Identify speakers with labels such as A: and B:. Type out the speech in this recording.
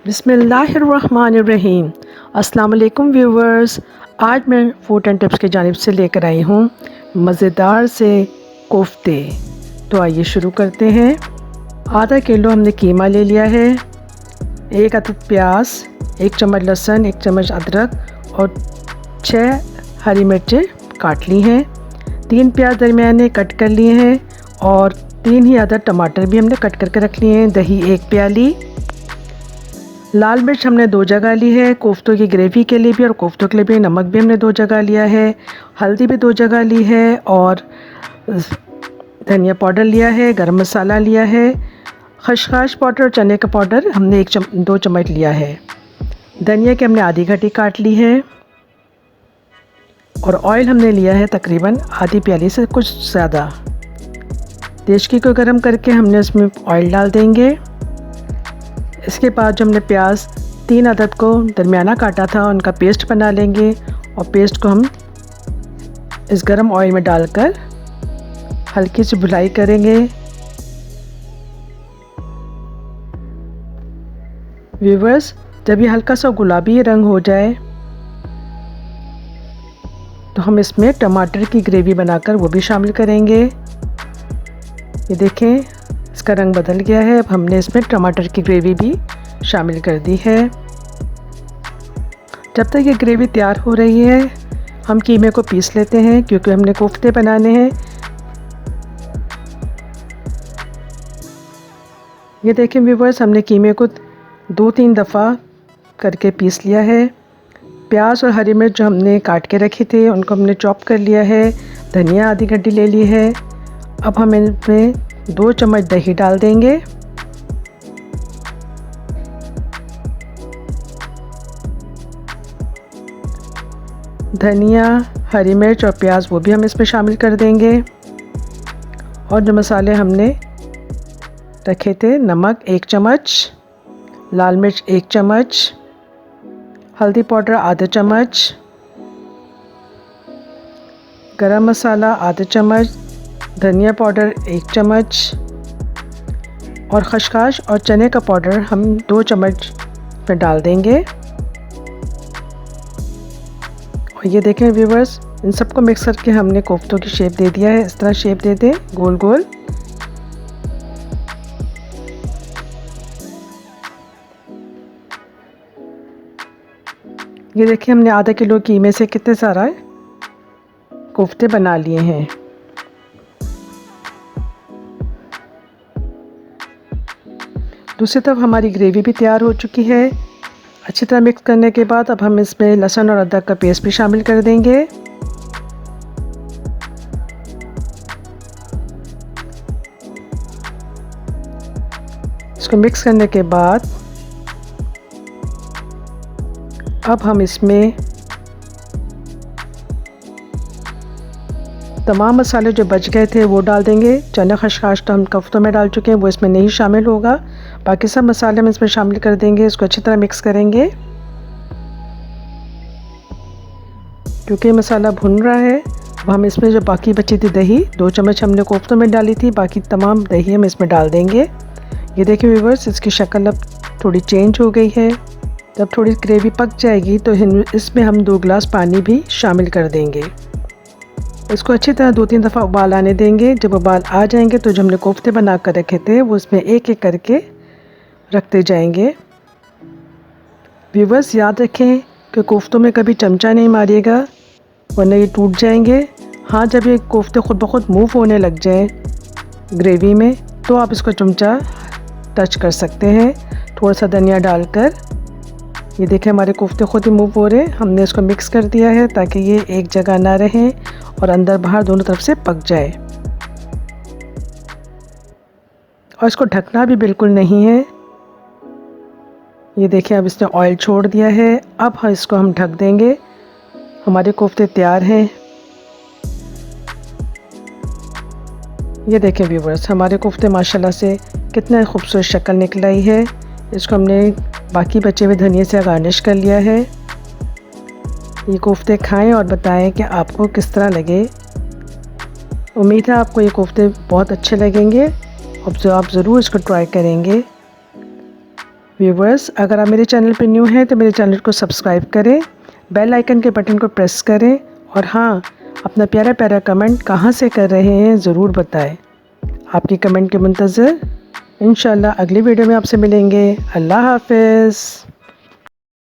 A: बिस्मिल्लाहिर्रहमानिर्रहीम। अस्सलाम वालेकुम व्यूवर्स। आज मैं फूड एंड टिप्स की जानिब से लेकर आई हूँ मज़ेदार से कोफ्ते। तो आइए शुरू करते हैं। आधा किलो हमने कीमा ले लिया है, एक अदद प्याज, एक चम्मच लहसुन, एक चम्मच अदरक और 6 हरी मिर्चें काट ली हैं। 3 प्याज दरमियाने कट कर लिए हैं और 3 ही अदद टमाटर भी हमने कट करके रख लिए हैं। दही 1 प्याली, लाल मिर्च हमने 2 जगह ली है, कोफ्तों की ग्रेवी के लिए भी और कोफ्तों के लिए भी। नमक भी हमने 2 जगह लिया है, हल्दी भी 2 जगह ली है और धनिया पाउडर लिया है, गरम मसाला लिया है, खसखस पाउडर और चने का पाउडर हमने 2 चम्मच लिया है। धनिया की हमने आधी घटी काट ली है और ऑयल हमने लिया है तकरीबन आधी प्याली से कुछ ज़्यादा। देचकी को गर्म करके हमने उसमें ऑयल डाल देंगे। इसके बाद जो हमने प्याज 3 अदद को दरमियाना काटा था उनका पेस्ट बना लेंगे और पेस्ट को हम इस गरम ऑयल में डालकर हल्की सी भुनाई करेंगे। व्यूवर्स, जब ये हल्का सा गुलाबी रंग हो जाए तो हम इसमें टमाटर की ग्रेवी बनाकर वो भी शामिल करेंगे। ये देखें, इसका रंग बदल गया है। अब हमने इसमें टमाटर की ग्रेवी भी शामिल कर दी है। जब तक ये ग्रेवी तैयार हो रही है हम कीमे को पीस लेते हैं क्योंकि हमने कोफ्ते बनाने हैं। ये देखें व्यूवर्स, हमने कीमे को 2-3 दफ़ा करके पीस लिया है। प्याज और हरी मिर्च जो हमने काट के रखे थे उनको हमने चॉप कर लिया है। धनिया आधी गड्डी ले ली है। अब हम इसमें 2 चम्मच दही डाल देंगे। धनिया, हरी मिर्च और प्याज वो भी हम इसमें शामिल कर देंगे। और जो मसाले हमने रखे थे, नमक 1 चम्मच, लाल मिर्च 1 चम्मच, हल्दी पाउडर आधा चम्मच, गरम मसाला आधा चम्मच, धनिया पाउडर 1 चम्मच और खसखस और चने का पाउडर हम 2 चम्मच में डाल देंगे। और ये देखें व्यूवर्स, इन सबको मिक्स करके हमने कोफ्तों की शेप दे दिया है। इस तरह शेप दे दें, गोल गोल। ये देखिए, हमने आधा किलो कीमे से कितने सारा कोफ्ते बना लिए हैं। दूसरी तरफ हमारी ग्रेवी भी तैयार हो चुकी है। अच्छी तरह मिक्स करने के बाद अब हम इसमें लहसुन और अदरक का पेस्ट भी शामिल कर देंगे। इसको मिक्स करने के बाद अब हम इसमें तमाम मसाले जो बच गए थे वो डाल देंगे। चना खसखस तो हम कोफ्तों में डाल चुके हैं, वो इसमें नहीं शामिल होगा। बाकी सब मसाले हम इसमें शामिल कर देंगे। इसको अच्छी तरह मिक्स करेंगे। क्योंकि मसाला भुन रहा है, अब हम इसमें जो बाकी बची थी दही 2 चम्मच हमने कोफ्तों में डाली थी, बाकी तमाम दही हम इसमें डाल देंगे। ये देखिए व्यूवर्स, इसकी शक्ल अब थोड़ी चेंज हो गई है। जब थोड़ी ग्रेवी पक जाएगी तो इसमें हम 2 गिलास पानी भी शामिल कर देंगे। इसको अच्छी तरह 2-3 दफ़ा उबाल आने देंगे। जब उबाल आ जाएंगे तो जो हमने कोफ्ते बना कर रखे थे वो इसमें एक एक करके रखते जाएंगे। व्यूवर्स, याद रखें कि कोफ्तों में कभी चमचा नहीं मारिएगा वरना ये टूट जाएंगे। हाँ, जब ये कोफ्ते खुद ब खुद मूव होने लग जाएं ग्रेवी में तो आप इसको चमचा टच कर सकते हैं थोड़ा सा धनिया डालकर। ये देखें, हमारे कोफ्ते खुद ही मूव हो रहे हैं। हमने इसको मिक्स कर दिया है ताकि ये एक जगह ना रहें और अंदर बाहर दोनों तरफ से पक जाए। और इसको ढकना भी बिल्कुल नहीं है। ये देखें, अब इसने ऑयल छोड़ दिया है। अब इसको हम ढक देंगे। हमारे कोफ्ते तैयार हैं। ये देखें व्यूवर्स, हमारे कोफ्ते माशाल्लाह से कितना खूबसूरत शक्ल निकल आई है। इसको हमने बाकी बचे हुए धनिया से गार्निश कर लिया है। ये कोफ्ते खाएं और बताएं कि आपको किस तरह लगे। उम्मीद है आपको ये कोफ्ते बहुत अच्छे लगेंगे और आप ज़रूर इसको ट्राई करेंगे। व्यूवर्स, अगर आप मेरे चैनल पर न्यू हैं तो मेरे चैनल को सब्सक्राइब करें, बेल आइकन के बटन को प्रेस करें और हाँ, अपना प्यारा प्यारा कमेंट कहाँ से कर रहे हैं ज़रूर बताएं। आपकी कमेंट के मुंतज़र। इंशाल्लाह अगली वीडियो में आपसे मिलेंगे। अल्लाह हाफ़िज़।